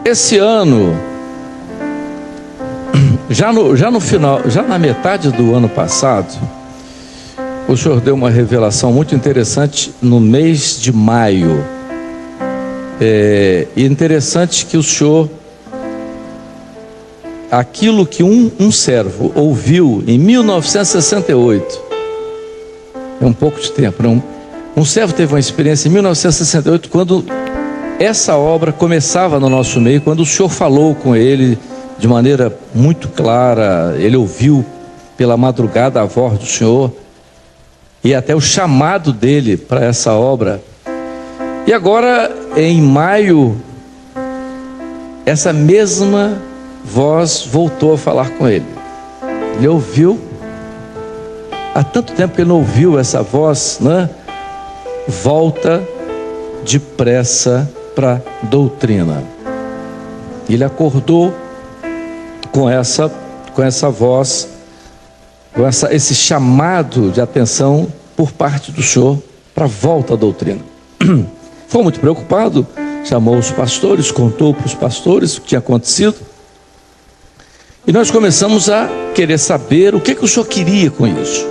Esse ano, já no final, já na metade do ano passado, o Senhor deu uma revelação muito interessante no mês de maio. E interessante que o Senhor, aquilo que um servo ouviu em 1968, é um pouco de tempo, não? Um servo teve uma experiência em 1968, quando essa obra começava no nosso meio, quando o Senhor falou com ele de maneira muito clara. Ele ouviu pela madrugada a voz do Senhor e até o chamado dele para essa obra. E agora, em maio, essa mesma voz voltou a falar com ele. Ele ouviu, há tanto tempo que ele não ouviu essa voz, né? Volta depressa para a doutrina. Ele acordou com essa voz, com esse chamado de atenção por parte do Senhor para a volta à doutrina. Foi muito preocupado, chamou os pastores, contou para os pastores o que tinha acontecido. E nós começamos a querer saber o que o Senhor queria com isso.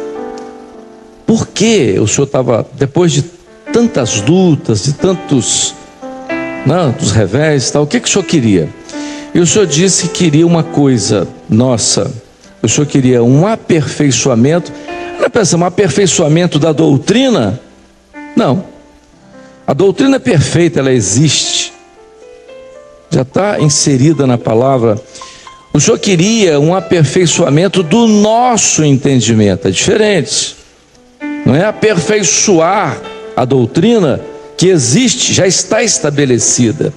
Por que o Senhor estava, depois de tantas lutas, de tantos dos revés, tal, o que o Senhor queria? E o Senhor disse que queria uma coisa nossa. O Senhor queria um aperfeiçoamento. Não pensa, um aperfeiçoamento da doutrina? Não. A doutrina é perfeita, ela existe. Já está inserida na palavra. O Senhor queria um aperfeiçoamento do nosso entendimento. É diferente. Não é aperfeiçoar a doutrina que existe, já está estabelecida.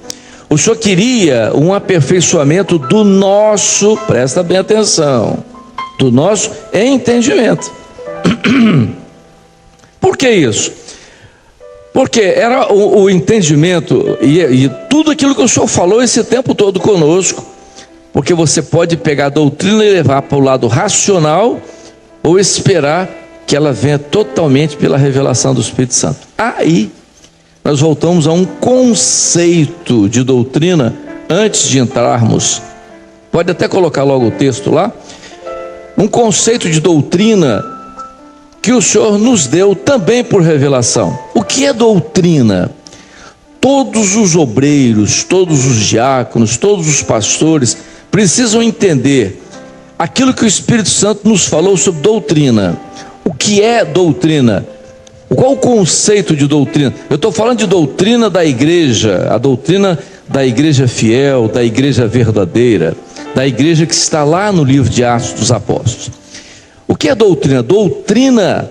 O Senhor queria um aperfeiçoamento do nosso, presta bem atenção, do nosso entendimento. Por que isso? Porque era o entendimento e tudo aquilo que o Senhor falou esse tempo todo conosco. Porque você pode pegar a doutrina e levar para o lado racional ou esperar que ela venha totalmente pela revelação do Espírito Santo. Aí nós voltamos a um conceito de doutrina antes de entrarmos. Pode até colocar logo o texto lá. Um conceito de doutrina que o Senhor nos deu também por revelação. O que é doutrina? Todos os obreiros, todos os diáconos, todos os pastores precisam entender aquilo que o Espírito Santo nos falou sobre doutrina. O que é doutrina? Qual o conceito de doutrina? Eu estou falando de doutrina da igreja, a doutrina da igreja fiel, da igreja verdadeira, da igreja que está lá no livro de Atos dos Apóstolos. O que é doutrina? Doutrina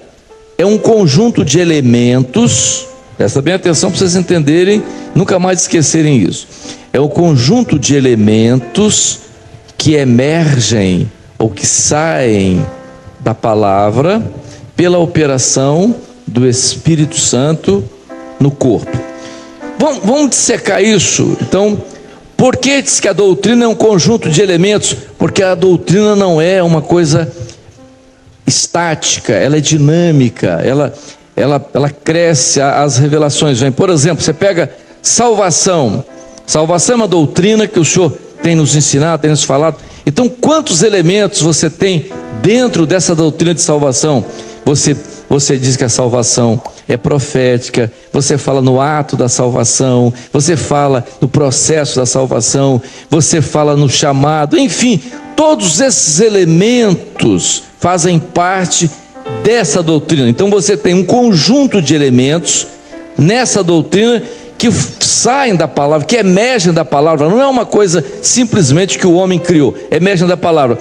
é um conjunto de elementos, presta bem atenção para vocês entenderem, nunca mais esquecerem isso. É um conjunto de elementos que emergem ou que saem da palavra pela operação do Espírito Santo no corpo. Vamos dissecar isso. Então, por que diz que a doutrina é um conjunto de elementos? Porque a doutrina não é uma coisa estática, ela é dinâmica, ela cresce, as revelações vêm. Por exemplo, você pega salvação. Salvação é uma doutrina que o Senhor tem nos ensinado, tem nos falado. Então, quantos elementos você tem dentro dessa doutrina de salvação? Você diz que a salvação é profética, você fala no ato da salvação, você fala no processo da salvação, você fala no chamado, enfim, todos esses elementos fazem parte dessa doutrina. Então você tem um conjunto de elementos nessa doutrina que saem da palavra, que emergem da palavra. Não é uma coisa simplesmente que o homem criou, emergem da palavra.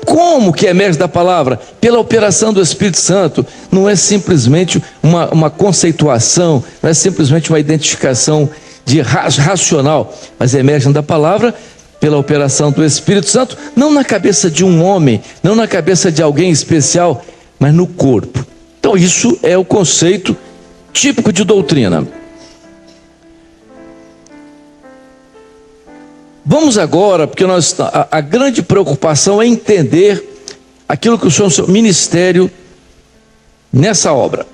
Como que emerge da palavra? Pela operação do Espírito Santo. Não é simplesmente uma conceituação, não é simplesmente uma identificação de racional, mas emergem da palavra pela operação do Espírito Santo, não na cabeça de um homem, não na cabeça de alguém especial, mas no corpo. Então isso é o conceito típico de doutrina. Vamos agora, porque a grande preocupação é entender aquilo que o seu ministério nessa obra.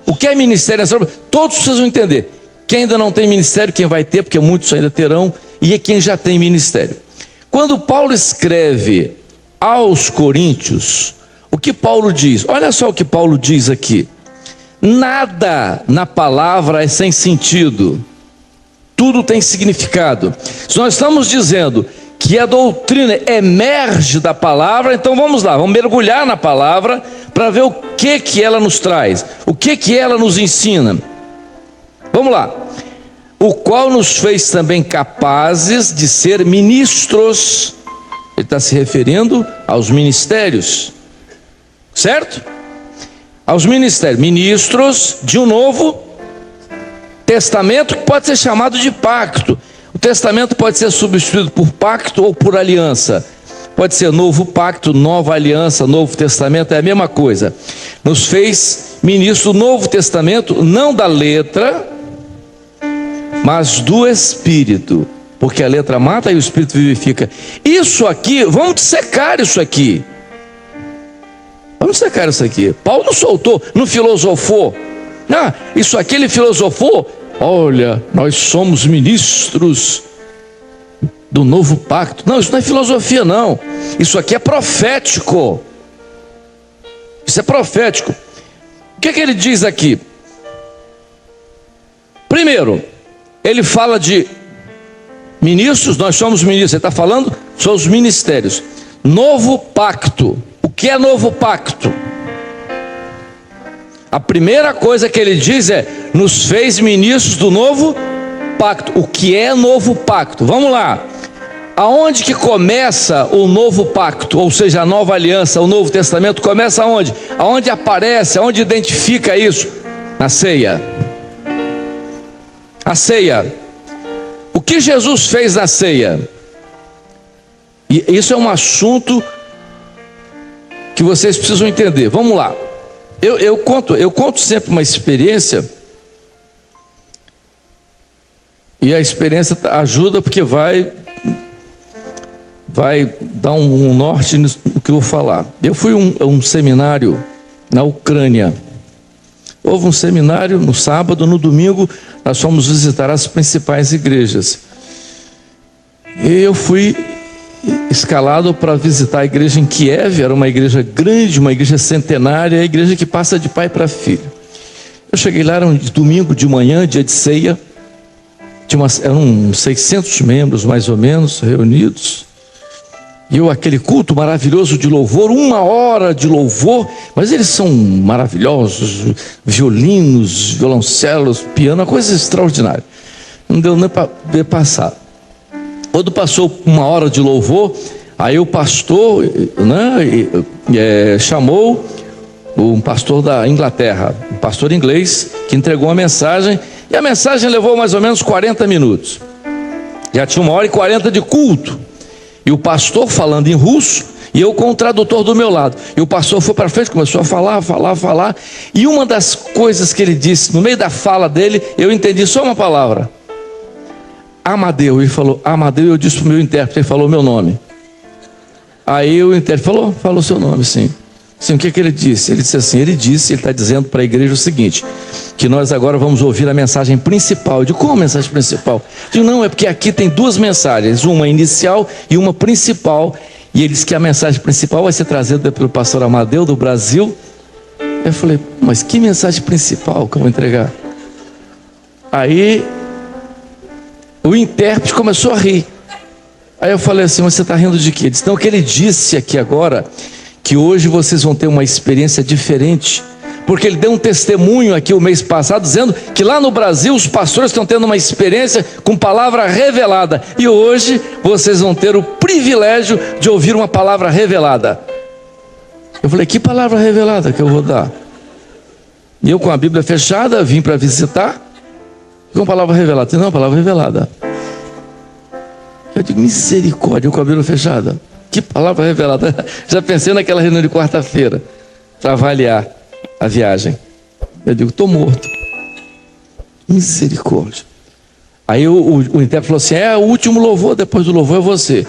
O que é ministério nessa obra? Todos precisam entender. Quem ainda não tem ministério, quem vai ter, porque muitos ainda terão, e é quem já tem ministério. Quando Paulo escreve aos Coríntios, o que Paulo diz? Olha só o que Paulo diz aqui. Nada na palavra é sem sentido. Tudo tem significado. Se nós estamos dizendo que a doutrina emerge da palavra, então vamos lá, vamos mergulhar na palavra para ver o que ela nos traz, o que ela nos ensina. Vamos lá. O qual nos fez também capazes de ser ministros. Ele está se referindo aos ministérios, certo? Aos ministérios, ministros de um novo testamento que pode ser chamado de pacto. O testamento pode ser substituído por pacto ou por aliança. Pode ser novo pacto, nova aliança, novo testamento, é a mesma coisa. Nos fez ministro do novo testamento, não da letra, mas do Espírito, porque a letra mata e o Espírito vivifica. Isso aqui, vamos dissecar isso aqui. Vamos dissecar isso aqui. Paulo não soltou, não filosofou. Não, isso aqui ele filosofou. Olha, nós somos ministros do novo pacto. Não, isso não é filosofia não. Isso aqui é profético. Isso é profético. O que ele diz aqui? Primeiro, ele fala de ministros, nós somos ministros. Ele está falando sobre os ministérios. Novo pacto. O que é novo pacto? A primeira coisa que ele diz é: nos fez ministros do novo pacto. O que é novo pacto? Vamos lá. Aonde que começa o novo pacto? Ou seja, a nova aliança, o novo testamento começa aonde? Aonde aparece, aonde identifica isso? Na ceia. A ceia. O que Jesus fez na ceia? E isso é um assunto que vocês precisam entender. Vamos lá. Eu conto sempre uma experiência, e a experiência ajuda porque vai dar um norte no que eu vou falar. Eu fui a um seminário na Ucrânia. Houve um seminário no sábado, no domingo nós fomos visitar as principais igrejas. E eu fui escalado para visitar a igreja em Kiev. Era uma igreja grande, uma igreja centenária, a igreja que passa de pai para filho. Eu cheguei lá, era um domingo de manhã, dia de ceia, eram 600 membros mais ou menos reunidos, e aquele culto maravilhoso de louvor, 1 hora de louvor, mas eles são maravilhosos, violinos, violoncelos, piano, uma coisa extraordinária, não deu nem para ver passar. Quando passou 1 hora de louvor, aí o pastor, chamou um pastor da Inglaterra, um pastor inglês, que entregou uma mensagem, e a mensagem levou mais ou menos 40 minutos. Já tinha 1h40 de culto, e o pastor falando em russo, e eu com o tradutor do meu lado. E o pastor foi para frente, começou a falar, e uma das coisas que ele disse, no meio da fala dele, eu entendi só uma palavra: Amadeu. Ele falou Amadeu, eu disse para o meu intérprete, ele falou meu nome. Aí o intérprete falou seu nome, sim. Sim, o que ele disse? Ele disse assim, ele está dizendo para a igreja o seguinte, que nós agora vamos ouvir a mensagem principal. Eu digo, como a mensagem principal? Eu digo, não, é porque aqui tem 2 mensagens, uma inicial e uma principal, e ele disse que a mensagem principal vai ser trazida pelo pastor Amadeu do Brasil. Eu falei, mas que mensagem principal que eu vou entregar? Aí o intérprete começou a rir. Aí eu falei assim, mas você está rindo de quê? Ele disse, não, o que ele disse aqui agora, que hoje vocês vão ter uma experiência diferente, porque ele deu um testemunho aqui o mês passado, dizendo que lá no Brasil os pastores estão tendo uma experiência com palavra revelada, e hoje vocês vão ter o privilégio de ouvir uma palavra revelada. Eu falei, que palavra revelada que eu vou dar? E eu com a Bíblia fechada, vim para visitar, com palavra revelada. Não, palavra revelada. Eu digo, misericórdia, eu com a Bíblia fechada. Que palavra revelada. Já pensei naquela reunião de quarta-feira para avaliar a viagem. Eu digo, estou morto. Misericórdia. Aí o intérprete falou assim, o último louvor, depois do louvor é você.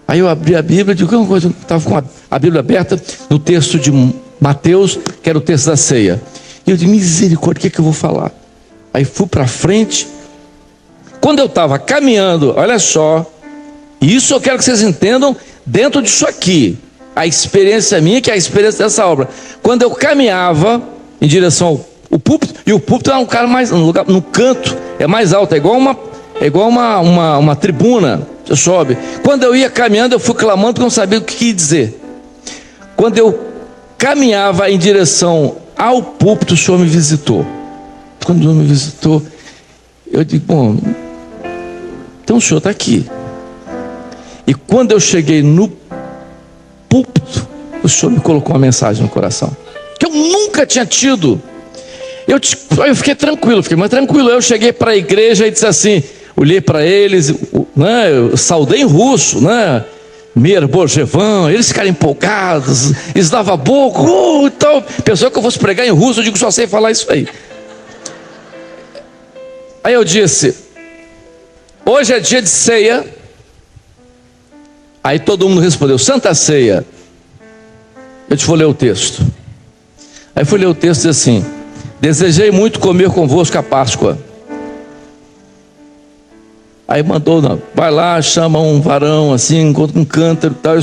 Aí eu abri a Bíblia, digo, eu estava com a Bíblia aberta no texto de Mateus, que era o texto da ceia. E eu digo, misericórdia, o que eu vou falar? Aí fui para frente, quando eu estava caminhando, olha só, isso eu quero que vocês entendam dentro disso aqui, a experiência minha, que é a experiência dessa obra. Quando eu caminhava em direção ao púlpito, e o púlpito é um cara mais, no lugar, no canto, é mais alto, é igual uma tribuna, você sobe. Quando eu ia caminhando, eu fui clamando porque eu não sabia o que ia dizer. Quando eu caminhava em direção ao púlpito, o Senhor me visitou. Quando o Senhor me visitou, eu digo, bom, então o Senhor está aqui. E quando eu cheguei no púlpito, o Senhor me colocou uma mensagem no coração, que eu nunca tinha tido. Eu fiquei tranquilo, mais tranquilo. Eu cheguei para a igreja e disse assim, olhei para eles, né, eu saudei em russo, né? Mir Borjevan, eles ficaram empolgados, eles davam a boca, e tal. Pensou que eu fosse pregar em russo, eu digo, só sei falar isso aí. Aí eu disse, hoje é dia de ceia. Aí todo mundo respondeu, Santa Ceia. Eu te vou ler o texto. Aí fui ler o texto e disse assim, desejei muito comer convosco a Páscoa. Aí mandou, vai lá, chama um varão assim, encontra um cântaro e tal,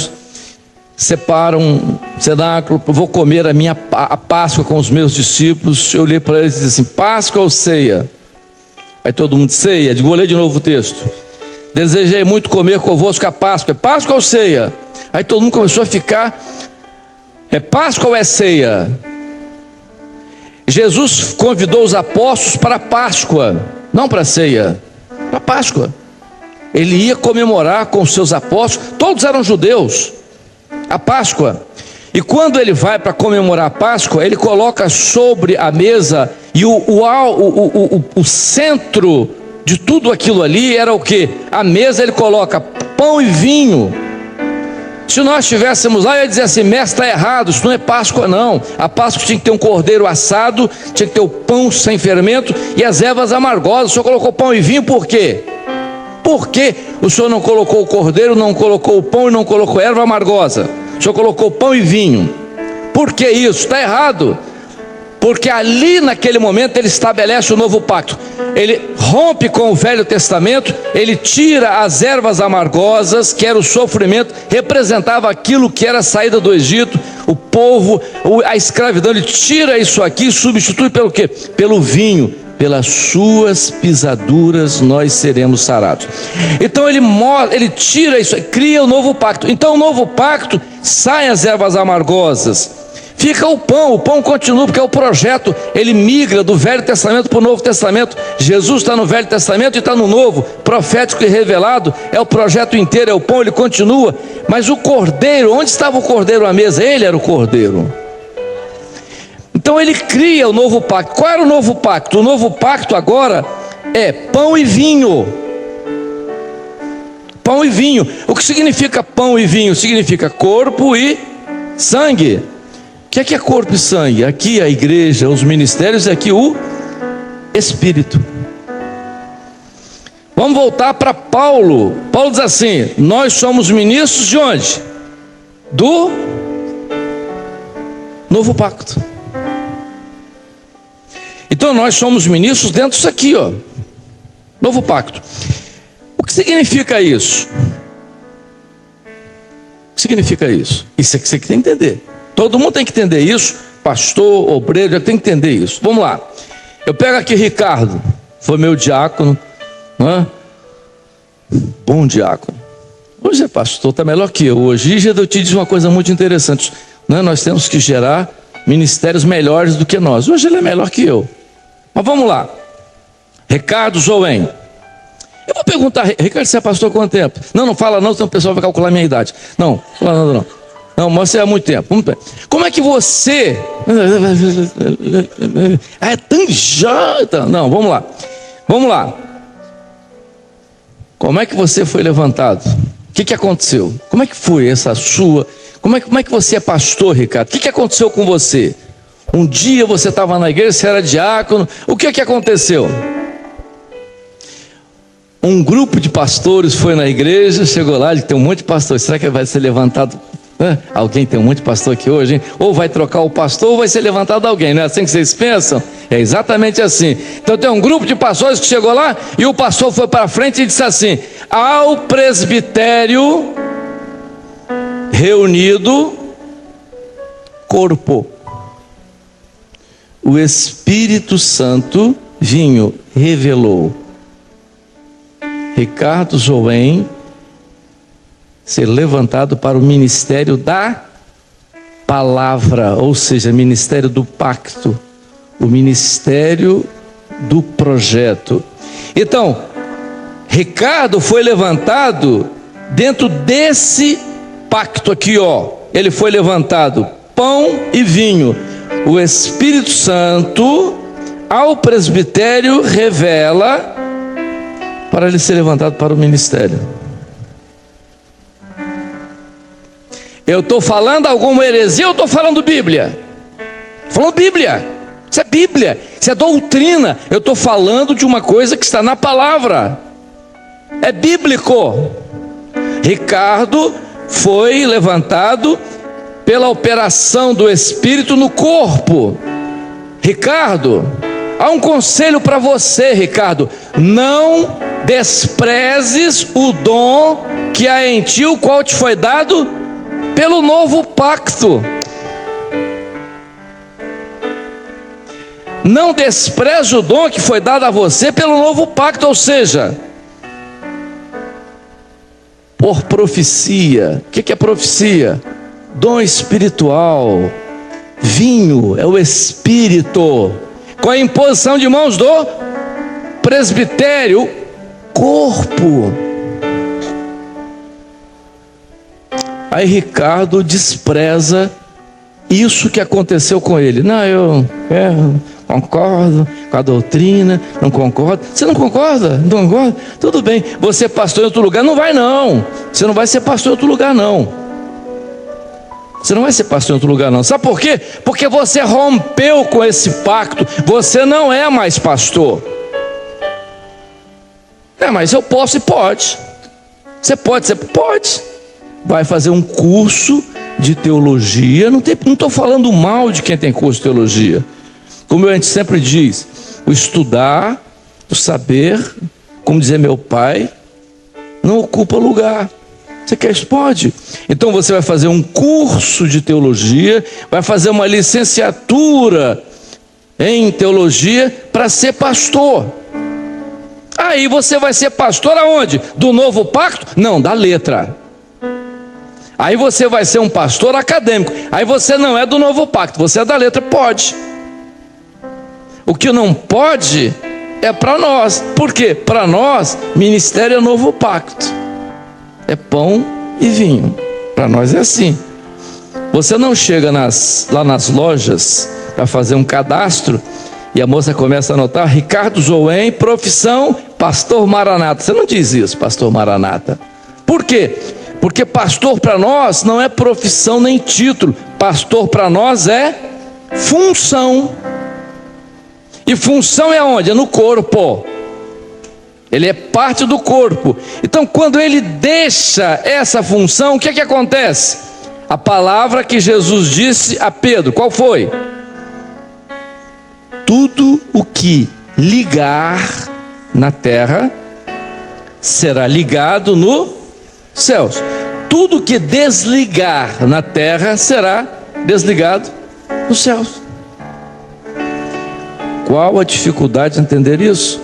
separa um cenáculo, vou comer a Páscoa com os meus discípulos. Eu olhei para eles e disse assim, Páscoa ou ceia? Aí todo mundo, ceia. Vou ler de novo o texto. Desejei muito comer convosco a Páscoa. É Páscoa ou ceia? Aí todo mundo começou a ficar, é Páscoa ou é ceia? Jesus convidou os apóstolos para a Páscoa, não para a ceia, para a Páscoa. Ele ia comemorar com os seus apóstolos, todos eram judeus, a Páscoa. E quando ele vai para comemorar a Páscoa, ele coloca sobre a mesa, e o centro de tudo aquilo ali era o que? A mesa ele coloca pão e vinho. Se nós estivéssemos lá, eu ia dizer assim, mestre, está errado, isso não é Páscoa não. A Páscoa tinha que ter um cordeiro assado, tinha que ter o pão sem fermento e as ervas amargosas. O Senhor colocou pão e vinho por quê? Por que o Senhor não colocou o cordeiro, não colocou o pão e não colocou erva amargosa? O Senhor colocou pão e vinho. Por que isso? Está errado. Porque ali naquele momento ele estabelece o novo pacto. Ele rompe com o Velho Testamento, ele tira as ervas amargosas, que era o sofrimento, representava aquilo que era a saída do Egito, o povo, a escravidão. Ele tira isso aqui e substitui pelo quê? Pelo vinho. Pelas suas pisaduras nós seremos sarados. Então ele tira isso, cria o novo pacto. Então o novo pacto, saem as ervas amargosas, fica o pão continua, porque é o projeto, ele migra do Velho Testamento para o Novo Testamento. Jesus está no Velho Testamento e está no Novo, profético e revelado, é o projeto inteiro, é o pão, ele continua. Mas o cordeiro, onde estava o cordeiro à mesa? Ele era o cordeiro. Então ele cria o novo pacto. Qual era o novo pacto? O novo pacto agora é pão e vinho. Pão e vinho. O que significa pão e vinho? Significa corpo e sangue. O que é corpo e sangue? Aqui a igreja, os ministérios, e aqui o Espírito. Vamos voltar para Paulo. Paulo diz assim, nós somos ministros de onde? Do novo pacto. Então nós somos ministros dentro disso aqui, ó, novo pacto. O que significa isso? O que significa isso? Isso é que você tem que entender. Todo mundo tem que entender isso. Pastor, obreiro, tem que entender isso. Vamos lá. Eu pego aqui Ricardo, foi meu diácono, não é? Bom diácono. Hoje é pastor, está melhor que eu hoje. E eu te disse uma coisa muito interessante, não é? Nós temos que gerar ministérios melhores do que nós. Hoje ele é melhor que eu. Mas vamos lá. Ricardo Joen. Eu vou perguntar, Ricardo, você é pastor há quanto tempo? Não fala não, senão o pessoal vai calcular a minha idade. Não, não. Não, mas você é há muito tempo. Como é que você... É tão janta. Não, vamos lá. Como é que você foi levantado? O que aconteceu? Como é que foi essa sua... Como é que você é pastor, Ricardo? O que aconteceu com você? Um dia você estava na igreja, você era diácono. O que aconteceu? Um grupo de pastores foi na igreja, chegou lá, ele tem um monte de pastores. Será que ele vai ser levantado Alguém, tem muito pastor aqui hoje, hein? Ou vai trocar o pastor ou vai ser levantado alguém, não é assim que vocês pensam? É exatamente assim. Então tem um grupo de pastores que chegou lá e o pastor foi para frente e disse assim: ao presbitério reunido, corpo, o Espírito Santo revelou Ricardo Joen ser levantado para o ministério da palavra, ou seja, ministério do pacto, o ministério do projeto. Então, Ricardo foi levantado dentro desse pacto aqui, ó. Ele foi levantado, pão e vinho. O Espírito Santo ao presbitério revela para ele ser levantado para o ministério. Eu estou falando alguma heresia ou estou falando Bíblia? Falando Bíblia. Isso é Bíblia, isso é doutrina. Eu estou falando de uma coisa que está na palavra. É bíblico. Ricardo foi levantado pela operação do Espírito no corpo. Ricardo, há um conselho para você, Ricardo: não desprezes o dom que há em ti, o qual te foi dado pelo novo pacto. Não despreze o dom que foi dado a você pelo novo pacto, ou seja, por profecia. O que é profecia? Dom espiritual. Vinho é o Espírito, com a imposição de mãos do presbitério, corpo. Aí Ricardo despreza isso que aconteceu com ele. Não, eu concordo com a doutrina, não concordo. Você não concorda? Não concorda? Tudo bem, você é pastor em outro lugar? Não vai não. Você não vai ser pastor em outro lugar não. Você não vai ser pastor em outro lugar não. Sabe por quê? Porque você rompeu com esse pacto. Você não é mais pastor. Mas eu posso e pode. Você pode. Vai fazer um curso de teologia. Não estou falando mal de quem tem curso de teologia. Como a gente sempre diz, o estudar, o saber, como dizia meu pai, não ocupa lugar. Você quer isso? Pode. Então você vai fazer um curso de teologia, vai fazer uma licenciatura em teologia para ser pastor. Aí você vai ser pastor aonde? Do novo pacto? Não, da letra. Aí você vai ser um pastor acadêmico. Aí você não é do novo pacto, você é da letra. Pode. O que não pode é para nós. Por quê? Para nós, ministério é novo pacto. É pão e vinho. Para nós é assim. Você não chega lá nas lojas para fazer um cadastro e a moça começa a anotar: Ricardo Joen, profissão, pastor Maranata. Você não diz isso, pastor Maranata. Por quê? Porque pastor para nós não é profissão nem título. Pastor para nós é função. E função é onde? É no corpo. Ele é parte do corpo. Então quando ele deixa essa função, o que é que acontece? A palavra que Jesus disse a Pedro, qual foi? Tudo o que ligar na terra será ligado no céus. Tudo que desligar na terra será desligado nos céus. Qual a dificuldade de entender isso?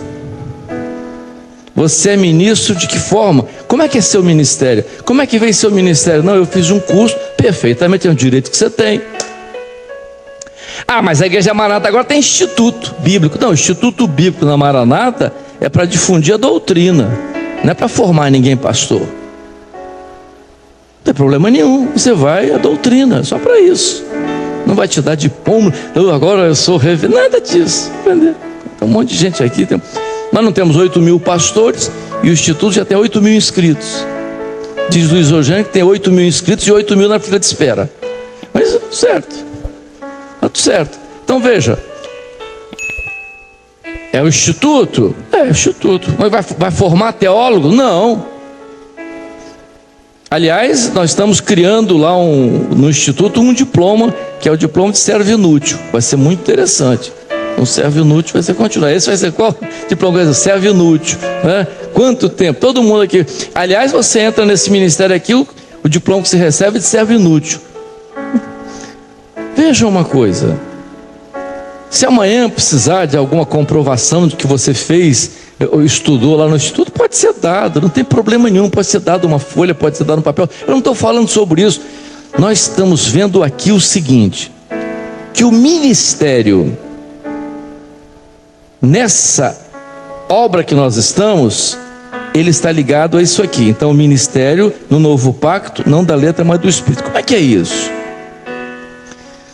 Você é ministro de que forma? Como é que é seu ministério? Como é que vem seu ministério? Não, eu fiz um curso. Perfeitamente, é um direito que você tem. Mas a Igreja Maranata agora tem instituto bíblico. Não, o instituto bíblico na Maranata é para difundir a doutrina, não é para formar ninguém pastor. Não tem problema nenhum, você vai a doutrina, só para isso. Não vai te dar diploma, agora eu sou reverendo, nada disso. Entendeu? Tem um monte de gente aqui. Nós não temos 8.000 pastores e o instituto já tem 8.000 inscritos. Diz Luiz Eugênio que tem 8.000 inscritos e 8.000 na fila de espera. Mas tudo certo. Está tudo certo. Então veja. É o instituto? É o instituto. Mas vai formar teólogo? Não. Aliás, nós estamos criando lá no Instituto um diploma, que é o diploma de servo inútil. Vai ser muito interessante. Um servo inútil vai ser continuar. Esse vai ser qual diploma? Servo inútil, né? Quanto tempo? Todo mundo aqui. Aliás, você entra nesse ministério aqui, o diploma que você recebe é de servo inútil. Veja uma coisa. Se amanhã precisar de alguma comprovação de que você fez, ou estudou lá no instituto, pode ser dado, não tem problema nenhum, pode ser dado uma folha, pode ser dado um papel. Eu não estou falando sobre isso. Nós estamos vendo aqui o seguinte, que o ministério, nessa obra que nós estamos, ele está ligado a isso aqui. Então o ministério no novo pacto, não da letra, mas do Espírito. Como é que é isso?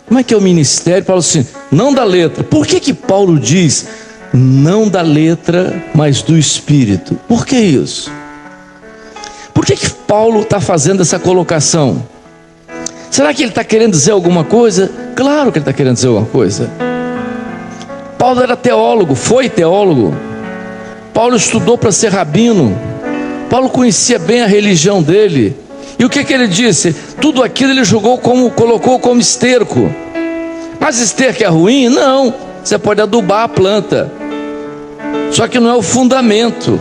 Como é que é o ministério? Paulo assim, não da letra. Por que Paulo diz não da letra, mas do Espírito? Por que isso? Por que Paulo está fazendo essa colocação? Será que ele está querendo dizer alguma coisa? Claro que ele está querendo dizer alguma coisa. Paulo era teólogo, foi teólogo. Paulo estudou para ser rabino. Paulo conhecia bem a religião dele. E o que ele disse? Tudo aquilo ele colocou como esterco. Mas esterco é ruim? Não. Você pode adubar a planta. Só que não é o fundamento.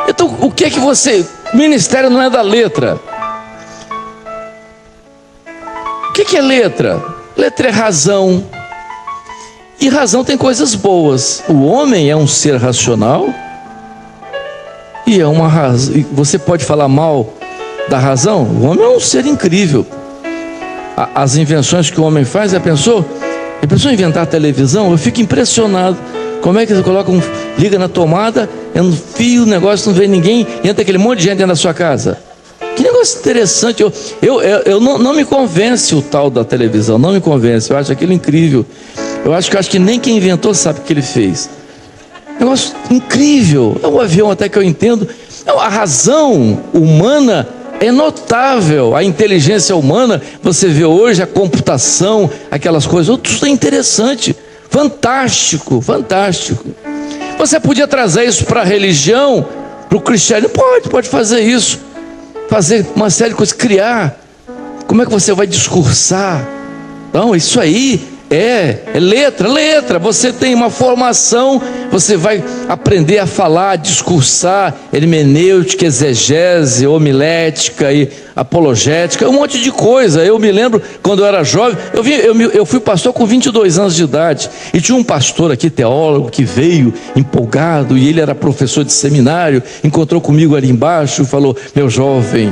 Então, o que você... O ministério não é da letra. O que é letra? Letra é razão. E razão tem coisas boas. O homem é um ser racional. E é uma razão. Você pode falar mal da razão? O homem é um ser incrível. As invenções que o homem faz, já pensou? Ele pensou em inventar a televisão? Eu fico impressionado. Como é que você coloca liga na tomada, é um fio, o negócio não vê ninguém, entra aquele monte de gente dentro da sua casa. Que negócio interessante. Eu não me convence o tal da televisão, não me convence. Eu acho aquilo incrível. Eu acho que nem quem inventou sabe o que ele fez. Negócio incrível. É um avião até que eu entendo. A razão humana é notável. A inteligência humana, você vê hoje a computação, aquelas coisas, tudo é interessante, fantástico, fantástico. Você podia trazer isso para a religião, para o cristianismo? Pode fazer isso, fazer uma série de coisas, criar. Como é que você vai discursar? Não, isso aí é letra. Você tem uma formação, você vai aprender a falar, a discursar, hermenêutica, exegese, homilética e apologética, um monte de coisa. Eu me lembro, quando eu era jovem, eu fui pastor com 22 anos de idade, e tinha um pastor aqui, teólogo, que veio empolgado, e ele era professor de seminário, encontrou comigo ali embaixo e falou: meu jovem,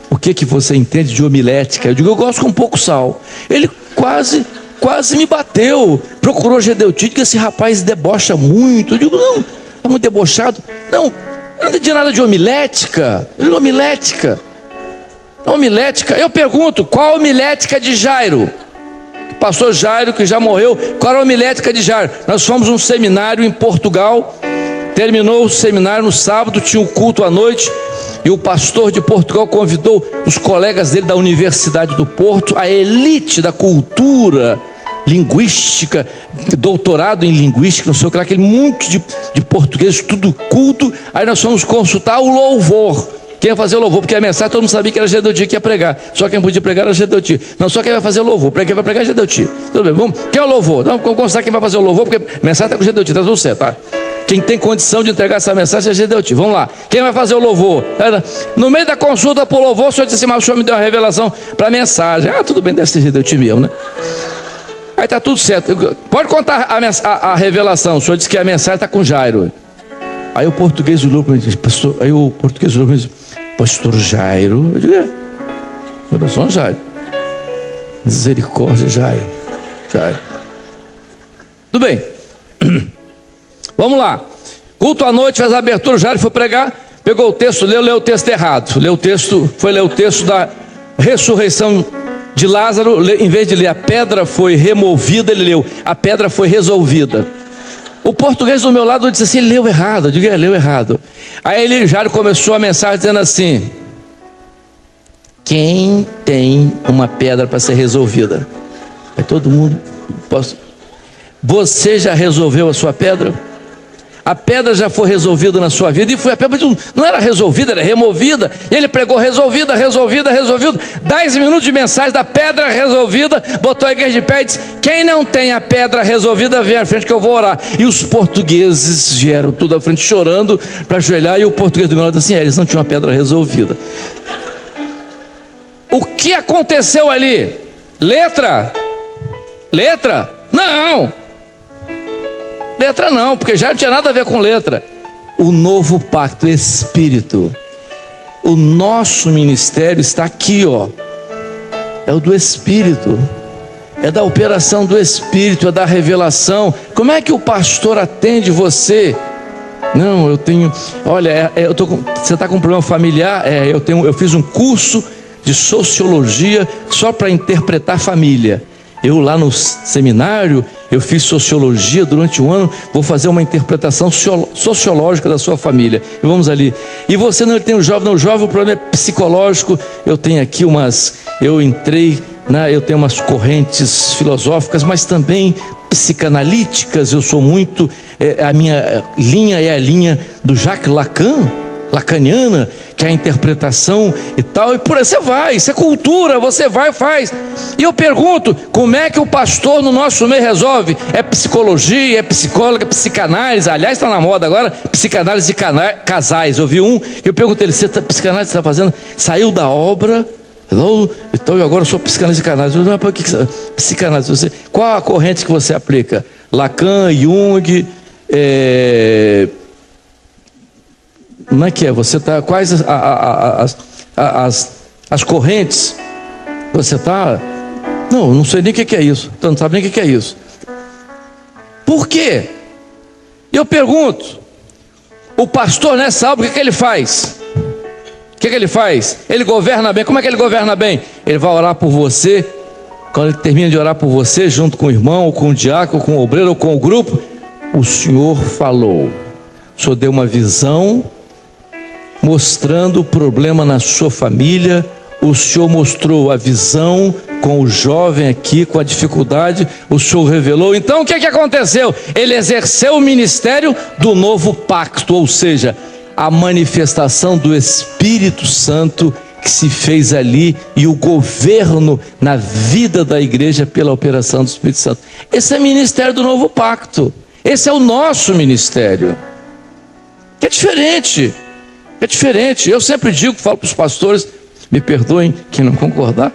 o que você entende de homilética? Eu digo: eu gosto com pouco sal. Ele quase me bateu, procurou Gedeuti, que esse rapaz debocha muito. Eu digo: não, é muito debochado. Não entendi nada de homilética. Eu digo: homilética. Eu pergunto: qual a homilética de Jairo? Pastor Jairo, que já morreu, qual a homilética de Jairo? Nós fomos um seminário em Portugal, terminou o seminário no sábado, tinha um culto à noite, e o pastor de Portugal convidou os colegas dele da Universidade do Porto, a elite da cultura linguística, doutorado em linguística, não sei o que lá, aquele monte de português, tudo culto. Aí nós fomos consultar o louvor. Quem ia fazer o louvor? Porque a mensagem todo mundo sabia que era Gedeuti que ia pregar. Só quem podia pregar era Gedeuti. Não, só quem vai fazer o louvor. Quem vai pregar é Gedeuti. Tudo bem, vamos. Quem é o louvor? Não, vamos consultar quem vai fazer o louvor, porque a mensagem está com Gedeuti, está tudo certo, tá? Quem tem condição de entregar essa mensagem é Gedeuti. Vamos lá. Quem vai fazer o louvor? No meio da consulta por louvor, o senhor disse assim: mas o senhor me deu uma revelação para a mensagem. Ah, tudo bem, deve ser Gedeuti mesmo, né? Aí está tudo certo. Pode contar a revelação. O senhor disse que a mensagem está com Jairo. Aí o português olhou para mim e disse: pastor. Aí o português olhou para mim e disse: pastor Jairo? Eu digo: é. Eu sou Jairo. Misericórdia, Jairo. Tudo bem. Vamos lá. Culto à noite, fez a abertura, o Jairo foi pregar, pegou o texto, leu o texto errado. Foi ler o texto da ressurreição de Lázaro. Em vez de ler a pedra foi removida, ele leu: a pedra foi resolvida. O português do meu lado disse assim: ele leu errado. Eu digo: leu errado. Aí Jairo começou a mensagem dizendo assim: quem tem uma pedra para ser resolvida? Aí todo mundo: você já resolveu a sua pedra? a pedra já foi resolvida na sua vida, e foi a pedra não era resolvida, era removida, e ele pregou resolvida, 10 minutos de mensagem da pedra resolvida, botou a igreja de pé e disse: quem não tem a pedra resolvida, vem à frente que eu vou orar. E os portugueses vieram tudo à frente chorando para ajoelhar, e o português do meu lado disse assim: eles não tinham a pedra resolvida. O que aconteceu ali? Letra? Não, letra não, porque já não tinha nada a ver com letra. O novo pacto, Espírito. O nosso ministério está aqui, ó. É o do Espírito, é da operação do Espírito, é da revelação. Como é que o pastor atende você? Não, eu tenho, olha, você está com um problema familiar? Eu fiz um curso de sociologia só para interpretar família. Eu lá no seminário, eu fiz sociologia durante um ano, vou fazer uma interpretação sociológica da sua família. E vamos ali. E você não tem o jovem, o problema é psicológico. Eu tenho aqui eu tenho umas correntes filosóficas, mas também psicanalíticas. Eu sou muito, a minha linha é a linha do Jacques Lacan, lacaniana, que é a interpretação e tal, e por aí você vai, isso é cultura, você vai e faz. E eu pergunto, como é que o pastor no nosso meio resolve? É psicologia, é psicóloga, é psicanálise, aliás está na moda agora, psicanálise de casais. Eu vi um, eu perguntei ele: psicanálise você está fazendo? Saiu da obra, então eu agora sou psicanálise de canais. Eu não, psicanálise, qual a corrente que você aplica? Lacan, Jung, como é que é? Você está, quais as correntes? Você está, não sei nem o que é isso, então não sabe nem o que é isso. Por quê? Eu pergunto, o pastor nessa obra, o que ele faz? O que ele faz? Ele governa bem. Como é que ele governa bem? Ele vai orar por você. Quando ele termina de orar por você, junto com o irmão, ou com o diácono, ou com o obreiro, ou com o grupo, o Senhor falou. O Senhor deu uma visão mostrando o problema na sua família. O Senhor mostrou a visão com o jovem aqui, com a dificuldade. O Senhor revelou. Então o que aconteceu? Ele exerceu o ministério do novo pacto, ou seja, a manifestação do Espírito Santo que se fez ali, e o governo na vida da igreja pela operação do Espírito Santo. Esse é o ministério do novo pacto. Esse é o nosso ministério, que é diferente. É diferente. Eu sempre digo, falo para os pastores, me perdoem quem não concordar.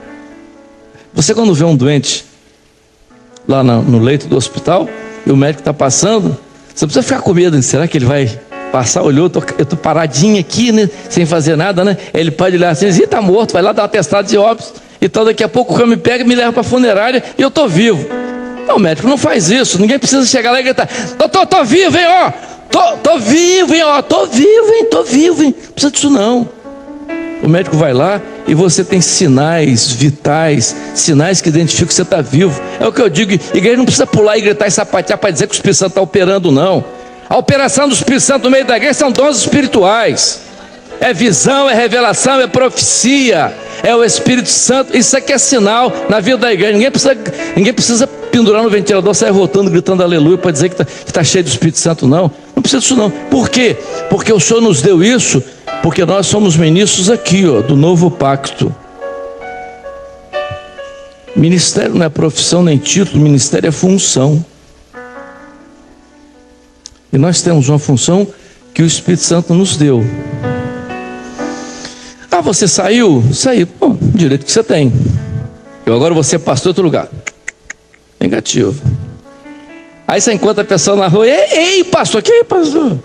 Você quando vê um doente lá no leito do hospital e o médico está passando, você precisa ficar com medo. Será que ele vai passar? Olhou, eu estou paradinho aqui, né, sem fazer nada, né? Ele pode olhar assim, está morto, vai lá dar um atestado de óbito. Então daqui a pouco o cara me pega e me leva para a funerária e eu estou vivo. Não, o médico não faz isso. Ninguém precisa chegar lá e gritar: tô vivo, hein, ó. Tô vivo, hein, ó. Tô vivo, hein. Não precisa disso não. O médico vai lá e você tem sinais vitais, sinais que identificam que você está vivo. É o que eu digo, igreja não precisa pular e gritar e sapatear para dizer que o Espírito Santo está operando, não. A operação do Espírito Santo no meio da igreja são dons espirituais. É visão, é revelação, é profecia, é o Espírito Santo. Isso aqui é sinal na vida da igreja. Ninguém precisa pendurar no ventilador, sair rotando, gritando aleluia para dizer que está cheio do Espírito Santo, não. Não precisa disso não. Por quê? Porque o Senhor nos deu isso, porque nós somos ministros aqui, ó, do novo pacto. Ministério não é profissão nem título, ministério é função. E nós temos uma função que o Espírito Santo nos deu. Ah, você saiu? Saí. Bom, direito que você tem. Eu agora vou ser pastor em outro lugar. Negativo. Aí você encontra a pessoa na rua: ei, pastor, que pastor?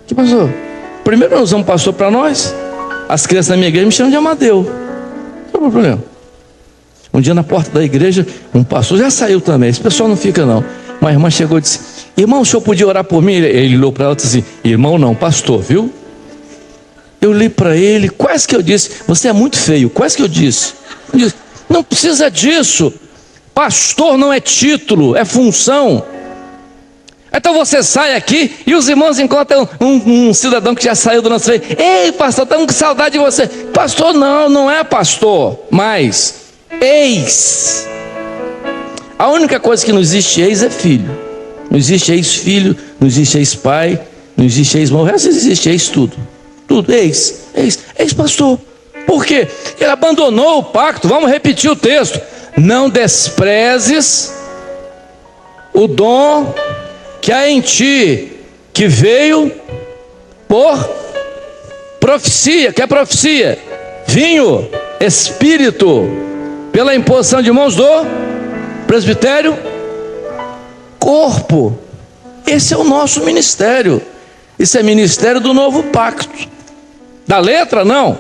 Que pastor? Primeiro nós vamos pastor para nós. As crianças da minha igreja me chamam de Amadeu. Qual é o problema? Um dia na porta da igreja, um pastor já saiu também. Esse pessoal não fica não. Uma irmã chegou e disse: irmão, o senhor podia orar por mim? Ele olhou para ela e disse assim: irmão não, pastor, viu? Eu li para ele, quase que eu disse: você é muito feio, quase que eu disse. Não precisa disso. Pastor não é título, é função. Então você sai aqui e os irmãos encontram um cidadão que já saiu do nosso meio. Ei, pastor, estamos com saudade de você. Pastor não é pastor, mas ex. A única coisa que não existe ex é filho. Não existe ex-filho, não existe ex-pai, não existe ex-irmão, existe ex tudo. Tudo, ex-pastor. Por quê? Ele abandonou o pacto. Vamos repetir o texto. Não desprezes o dom que há em ti, que veio por profecia. Que é profecia? Vinho, espírito, pela imposição de mãos do presbitério, corpo. Esse é o nosso ministério. Isso é ministério do novo pacto. Da letra, não,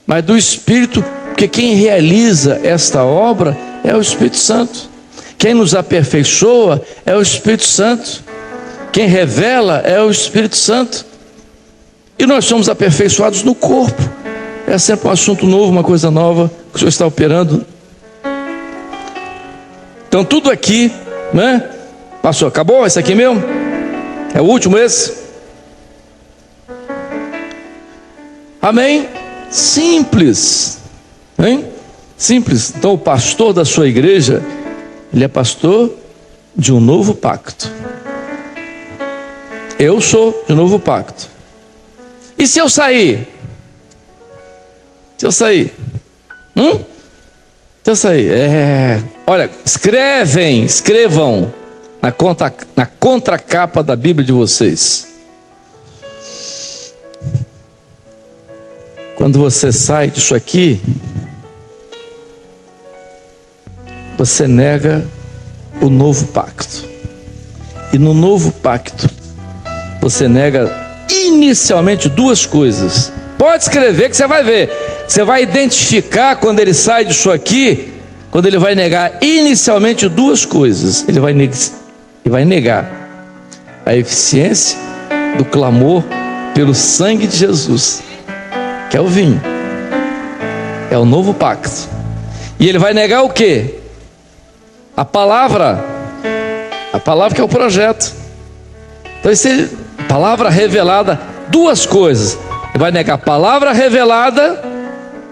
mas do Espírito, porque quem realiza esta obra é o Espírito Santo. Quem nos aperfeiçoa é o Espírito Santo. Quem revela é o Espírito Santo. E nós somos aperfeiçoados no corpo. É sempre um assunto novo, uma coisa nova que o Senhor está operando. Então tudo aqui, né? Passou, acabou esse aqui mesmo? É o último esse? Amém? Simples, hein? Simples. Então o pastor da sua igreja, ele é pastor de um novo pacto. Eu sou de um novo pacto. E se eu sair? Se eu sair? Se eu sair? Olha, escrevam na contracapa da Bíblia de vocês. Quando você sai disso aqui, você nega o novo pacto. E no novo pacto, você nega inicialmente duas coisas. Pode escrever que você vai ver. Você vai identificar quando ele sai disso aqui, quando ele vai negar inicialmente duas coisas. Ele vai negar a eficiência do clamor pelo sangue de Jesus, que é o vinho, é o novo pacto. E ele vai negar o quê? A palavra que é o projeto. Então palavra revelada, duas coisas. Ele vai negar a palavra revelada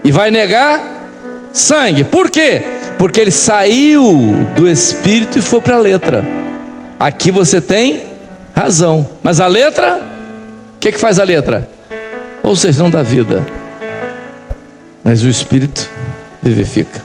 e vai negar sangue. Por quê? Porque ele saiu do Espírito e foi para a letra. Aqui você tem razão, mas a letra, o que faz a letra? Ou seja, não dá vida, mas o Espírito vivifica.